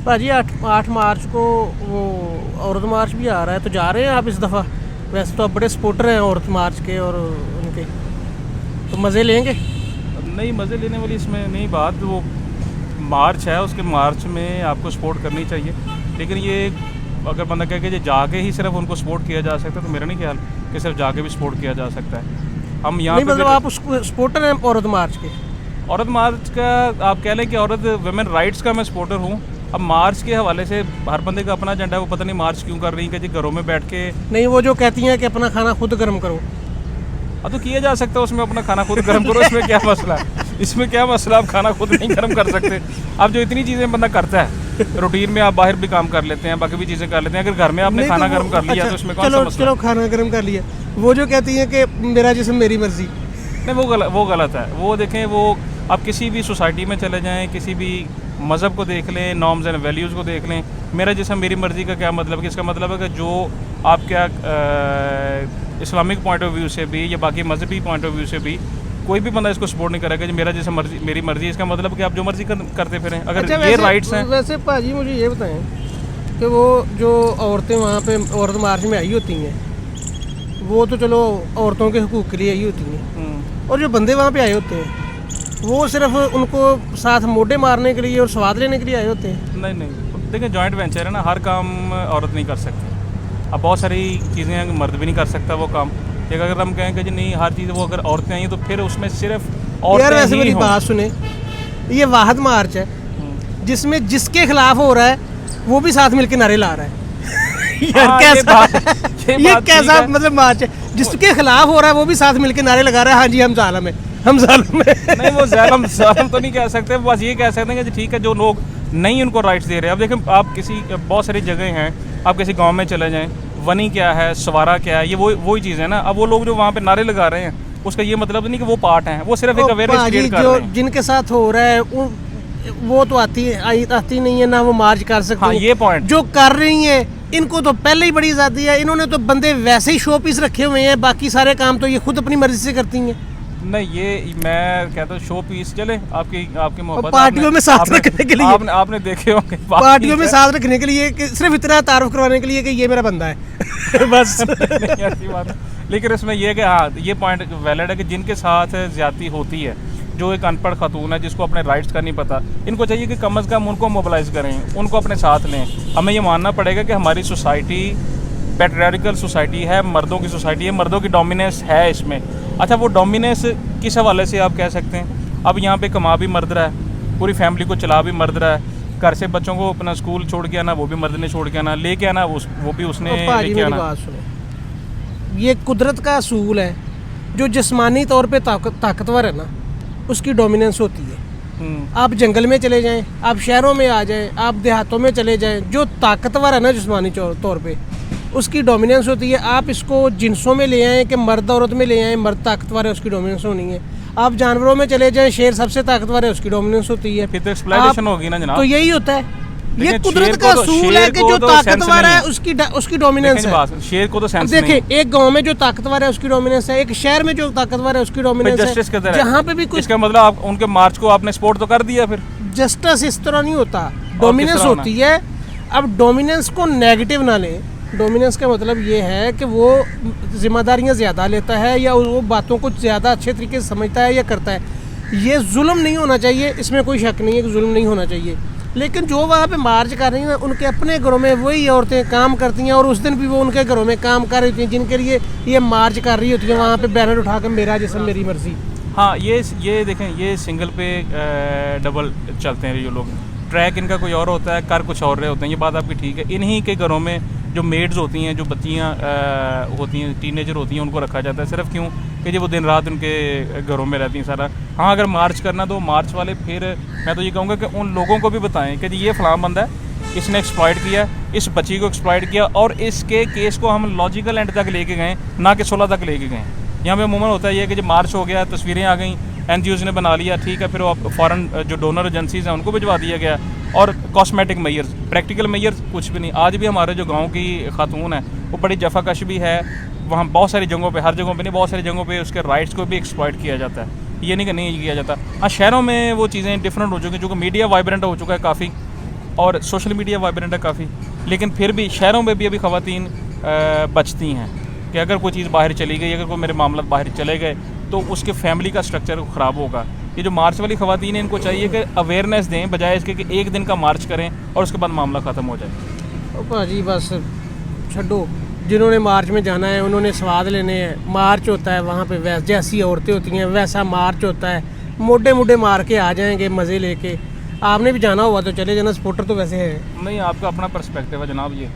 भाजी 8 मार्च को वो औरत मार्च भी आ रहा है, तो जा रहे हैं आप इस दफ़ा? वैसे तो आप बड़े सपोर्टर हैं औरत मार्च के और उनके, तो मज़े लेंगे? नहीं, मज़े लेने वाली इसमें नहीं बात। वो मार्च है, उसके मार्च में आपको सपोर्ट करनी चाहिए, लेकिन ये अगर बंदा कहे कि जाके ही सिर्फ उनको सपोर्ट किया जा सकता है, तो मेरा नहीं ख्याल कि सिर्फ जाके भी सपोर्ट किया जा सकता है। हम यहाँ नहीं, मतलब आप उसको सपोर्टर हैं औरत मार्च के? औरत मार्च का आप कह लें कि औरत वुमेन राइट्स का मैं सपोर्टर हूँ। अब मार्च के हवाले से हर बंदे का अपना एजेंडा है, वो पता नहीं मार्च क्यों कर रही है कि जी घरों में बैठ के। नहीं, वो जो कहती हैं कि अपना खाना खुद गर्म करो। अब तो किया जा सकता है उसमें, अपना खाना खुद गर्म करो, इसमें क्या मसला है? इसमें क्या मसला, आप खाना खुद नहीं गर्म कर सकते? अब जो इतनी चीज़ें बंदा करता है रूटीन में, आप बाहर भी काम कर लेते हैं, बाकी भी चीज़ें कर लेते हैं, अगर घर में आपने खाना गर्म कर लिया तो उसमें कौन सा मसला? चलो खाना गर्म कर लिया। वो जो कहती हैं कि मेरा जिस्म मेरी मर्जी, नहीं, वो गलत है। वो देखें, वो आप किसी भी सोसाइटी में चले जाएं, किसी भी मज़हब को देख लें, नॉर्म्स एंड वैल्यूज़ को देख लें, मेरा जिस्म मेरी मर्ज़ी का क्या मतलब है? इसका मतलब है कि जो आप क्या इस्लामिक पॉइंट ऑफ व्यू से भी या बाकी मजहबी पॉइंट ऑफ व्यू से भी कोई भी बंदा इसको सपोर्ट नहीं करेगा कि मेरा जिस्म मर्जी मेरी मर्ज़ी। इसका मतलब कि आप जो मर्ज़ी करते फिरें, अगर अच्छा, ये राइट्स हैं। वैसे भाजी मुझे ये बताएं कि वो जो औरतें वहाँ पे औरत मार्च में आई होती हैं, वो तो चलो औरतों के हुकूक के लिए आई होती हैं, और जो बंदे वहाँ पे आए होते हैं वो सिर्फ उनको साथ मोटे मारने के लिए और स्वाद लेने के लिए आए होते हैं? नहीं, देखिए जॉइंट वेंचर है ना, हर काम औरत नहीं कर सकती। अब बहुत सारी चीज़ें हैं मर्द भी नहीं कर सकता वो काम। एक अगर हम कहें कि जी नहीं, हर चीज़ वो अगर औरतें आई हैं तो फिर उसमें सिर्फ औरतें यार वैसे ही मेरी हों। बात सुने, ये वाहद मार्च है जिसमें जिसके खिलाफ हो रहा है वो भी साथ मिलकर नारे ला रहा है। यार हाँ, कैसा ये बात कैसा ठीक है। मतलब मार्च है? जिसके खिलाफ हो रहा है वो भी साथ मिलकर नारे लगा रहा है, हाँ जी हम जालिम है, हम जालिम है। नहीं, वो जालिम तो नहीं कह सकते, बस ये कह सकते हैं कि ठीक है, जो लोग नहीं उनको राइट्स दे रहे हैं। अब देखें, आप किसी बहुत सारी जगह हैं, आप किसी गांव में चले जाएं, वनी क्या है, सवारा क्या है, ये वही चीज़ है ना। अब वो लोग जो वहाँ पे नारे लगा रहे हैं, उसका ये मतलब नहीं कि वो पार्ट हैं, वो सिर्फ एक अवेयरनेस क्रिएट कर रहे हैं। जिनके साथ हो रहा है वो तो आती नहीं है ना, वो मार्च कर सकते। हाँ, ये पॉइंट जो कर रही हैं इनको तो पहले ही बड़ी आज़ादी है, इन्होंने तो बंदे वैसे ही शो पीस रखे हुए हैं, बाकी सारे काम तो ये खुद अपनी मर्जी से करती हैं। नहीं, ये मैं कहता हूँ शो पीस चले आपकी मोहब्बत पार्टियों में साथ रखने के लिए, आपने देखे होंगे पार्टियों में साथ रखने के लिए, सिर्फ इतना तारुफ करवाने के लिए कि ये मेरा बंदा है। बस नहीं, ऐसी बात है। लेकिन इसमें यह कि हाँ, ये पॉइंट वैलिड है कि जिनके साथ ज्यादती होती है, जो एक अनपढ़ खातून है जिसको अपने राइट्स का नहीं पता, इनको चाहिए कि कम से कम उनको मोबिलाइज करें, उनको अपने साथ लें। हमें ये मानना पड़ेगा कि हमारी सोसाइटी पैट्रियार्कल सोसाइटी है, मर्दों की सोसाइटी है, मर्दों की डोमिनेंस है इसमें। अच्छा, वो डोमिनेंस किस हवाले से आप कह सकते हैं? अब यहाँ पे कमा भी मर्द रहा है, पूरी फैमिली को चला भी मर्द रहा है, घर से बच्चों को अपना स्कूल छोड़ के आना वो भी मर्द ने छोड़ के आना, लेके आना वो भी उसने लेके आना। बात सुनो, ये कुदरत का असूल है, जो जिस्मानी तौर पे ताकतवर है ना, उसकी डोमिनेंस होती है। आप जंगल में चले जाएं, आप शहरों में आ जाएं, आप देहातों में चले जाएं, जो ताकतवर है ना जिस्मानी तौर पे, उसकी डोमिनेंस होती है। आप इसको जिन्सों में ले आएँ कि मर्द औरत में ले आएँ, मर्द ताकतवर है उसकी डोमिनेंस होनी है। आप जानवरों में चले जाएं, शेर सबसे ताकतवर है उसकी डोमिनेंस होती है। फिर तो एक्सप्लॉयटेशन होगी ना जनाब। तो यही होता है, ये कुदरत शेर का को असूल है कि जो तो ताकतवर है सेंस उसकी डोमिनेंस है। शेर को तो सेंस अब नहीं है। देखिए, एक गांव में जो ताकतवर है उसकी डोमिनेंस है, एक शहर में जो ताकतवर है उसकी डोमिनेंस जस्टिस है। किधर है? जहाँ पे भी कुछ, इसका मतलब आप उनके मार्च को आपने सपोर्ट तो कर दिया, फिर जस्टिस इस तरह नहीं होता, डोमिनेंस तरह होती है। अब डोमिनेंस को नेगेटिव ना लें, डोमिनेंस का मतलब ये है कि वो जिम्मेदारियां ज़्यादा लेता है या वो बातों को ज़्यादा अच्छे तरीके से समझता है या करता है। ये जुल्म नहीं होना चाहिए, इसमें कोई शक नहीं है कि जुल्म नहीं होना चाहिए। लेकिन जो वहाँ पे मार्च कर रही हैं, उनके अपने घरों में वही औरतें काम करती हैं, और उस दिन भी वो उनके घरों में काम कर रही होती हैं जिनके लिए ये मार्च कर रही होती है, वहाँ पे बैनर उठा कर मेरा जिस्म मेरी मर्जी। हाँ, ये देखें, ये सिंगल पे डबल चलते हैं ये लोग। ट्रैक इनका कोई और होता है, कर कुछ और रहे होते हैं, ये बात आपकी ठीक है। इन्हीं के घरों में जो मेड्स होती हैं, जो बच्चियाँ होती हैं, टीनेजर होती हैं, उनको रखा जाता है सिर्फ क्यों कि जो वो दिन रात उनके घरों में रहती हैं सारा। हाँ, अगर मार्च करना तो मार्च वाले, फिर मैं तो ये कहूँगा कि उन लोगों को भी बताएं कि ये फलां बंदा है, इसने एक्सप्लॉइट किया, इस बच्ची को एक्सप्लॉइट किया, और इसके केस को हम लॉजिकल एंड तक लेके गए, ना कि 16 तक लेके गए। यहाँ पे अमूमन होता है ये कि जब मार्च हो गया, तस्वीरें आ गई, एनजीओज़ ने बना लिया, ठीक है, फिर वो फॉरेन जो डोनर एजेंसीज़ हैं उनको भिजवा दिया गया, और कॉस्मेटिक मेयर्स, प्रैक्टिकल मेयर्स कुछ भी नहीं। आज भी हमारे जो गांव की खातून है वो बड़ी जफाकश भी है, वहाँ बहुत सारी जगहों पे, हर जगहों पे नहीं, बहुत सारी जगहों पे उसके राइट्स को भी एक्सप्लॉइट किया जाता है। ये नहीं कि नहीं किया जाता। हाँ, शहरों में वो चीज़ें डिफरेंट हो चुकी हैं, जो कि मीडिया वाइब्रेंट हो चुका है काफ़ी, और सोशल मीडिया वाइब्रेंट है काफ़ी, लेकिन फिर भी शहरों में भी अभी ख़वातीन बचती हैं कि अगर कोई चीज़ बाहर चली गई, अगर कोई मेरे मामला बाहर चले गए तो उसके फैमिली का स्ट्रक्चर ख़राब होगा। ये जो मार्च वाली ख़वातीन हैं इनको चाहिए कि अवेयरनेस दें, बजाय इसके कि एक दिन का मार्च करें और उसके बाद मामला ख़त्म हो जाए। भाजी बस छड्डो, जिन्होंने मार्च में जाना है उन्होंने स्वाद लेने हैं। मार्च होता है वहाँ पे वैसे जैसी औरतें होती हैं वैसा मार्च होता है, मोटे मोटे मार के आ जाएंगे मज़े लेके। आपने भी जाना हुआ तो चले जाना, सपोर्टर तो वैसे है। नहीं, आपका अपना पर्सपेक्टिव है जनाब ये।